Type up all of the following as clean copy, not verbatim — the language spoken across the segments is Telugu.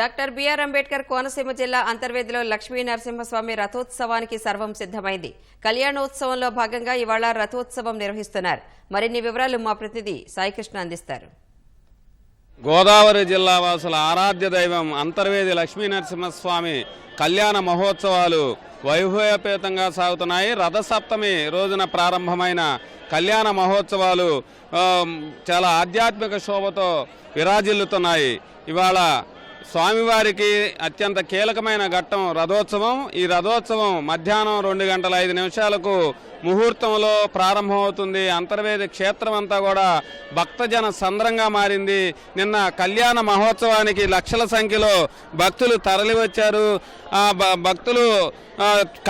డాక్టర్ బిఆర్ అంబేద్కర్ కోనసీమ జిల్లా అంతర్వేదిలో లక్ష్మీ నరసింహస్వామి రథోత్సవానికి సర్వం సిద్ధమైంది. కళ్యాణోత్సవంలో భాగంగా ఇవాళ రథోత్సవం నిర్వహిస్తున్నారు. మరిన్ని వివరాలు మా ప్రతినిధి సాయికృష్ణ అందిస్తారు. గోదావరి జిల్లా వాసుల ఆరాధ్య దైవం అంతర్వేది లక్ష్మీ నరసింహస్వామి కళ్యాణ మహోత్సవాలు వైభవపేతంగా సాగుతున్నాయి. రథసప్తమి రోజున ప్రారంభమైన కళ్యాణ మహోత్సవాలు చాలా ఆధ్యాత్మిక శోభతో విరాజిల్లుతున్నాయి. ఇవాళ స్వామివారికి అత్యంత కీలకమైన ఘట్టం రథోత్సవం. ఈ రథోత్సవం మధ్యాహ్నం 2:05 ముహూర్తంలో ప్రారంభమవుతుంది. అంతర్వేది క్షేత్రం అంతా కూడా భక్తజన సంద్రంగా మారింది. నిన్న కళ్యాణ మహోత్సవానికి లక్షల సంఖ్యలో భక్తులు తరలివచ్చారు. ఆ భక్తులు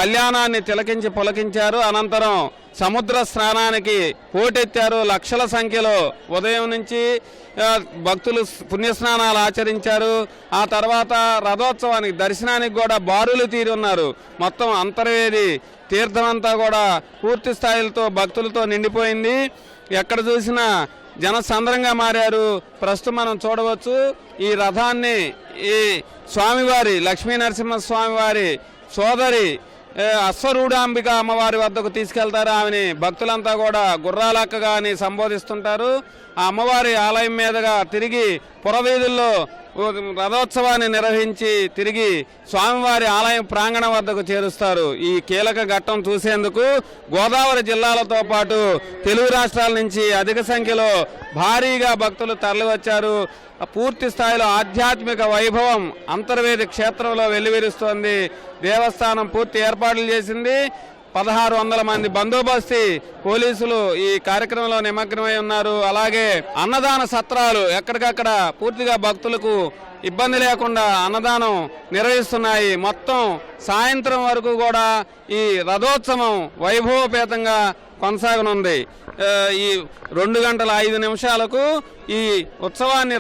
కళ్యాణాన్ని తిలకించి పులకించారు. అనంతరం సముద్ర స్నానానికి పోటెత్తారు. లక్షల సంఖ్యలో ఉదయం నుంచి భక్తులు పుణ్యస్నానాలు ఆచరించారు. ఆ తర్వాత రథోత్సవానికి దర్శనానికి కూడా బారులు తీరున్నారు. మొత్తం అంతర్వేది తీర్థమంతా కూడా పూర్తి స్థాయిలతో భక్తులతో నిండిపోయింది. ఎక్కడ చూసినా జనసంద్రంగా మారారు. ప్రస్తుతం మనం చూడవచ్చు ఈ రథాన్ని ఈ స్వామివారి లక్ష్మీ నరసింహస్వామివారి సోదరి అశ్వరూఢాంబిక అమ్మవారి వద్దకు తీసుకెళ్తారు. ఆమెని భక్తులంతా కూడా గుర్రాలక్కగా అని సంబోధిస్తుంటారు. ఆ అమ్మవారి ఆలయం మీదుగా తిరిగి పురవీధుల్లో రథోత్సవాన్ని నిర్వహించి తిరిగి స్వామివారి ఆలయం ప్రాంగణం వద్దకు చేరుస్తారు. ఈ కీలక ఘట్టం చూసేందుకు గోదావరి జిల్లాలతో పాటు తెలుగు రాష్ట్రాల నుంచి అధిక సంఖ్యలో భారీగా భక్తులు తరలివచ్చారు. పూర్తి స్థాయిలో ఆధ్యాత్మిక వైభవం అంతర్వేది క్షేత్రంలో వెల్లివిరుస్తోంది. దేవస్థానం పూర్తి ఏర్పాట్లు చేసింది. 1600 మంది బందోబస్తు పోలీసులు ఈ కార్యక్రమంలో నిమగ్నమై ఉన్నారు. అలాగే అన్నదాన సత్రాలు ఎక్కడికక్కడ పూర్తిగా భక్తులకు ఇబ్బంది లేకుండా అన్నదానం నిర్వహిస్తున్నాయి. మొత్తం సాయంత్రం వరకు కూడా ఈ రథోత్సవం వైభవపేతంగా కొనసాగనుంది. ఈ 2:05 ఈ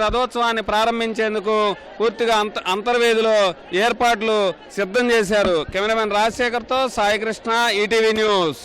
రథోత్సవాన్ని ప్రారంభించేందుకు పూర్తిగా అంతర్వేదిలో ఏర్పాట్లు సిద్ధం చేశారు. కెమెరామెన్ రాజశేఖర్తో సాయికృష్ణ, ఈటీవీ న్యూస్.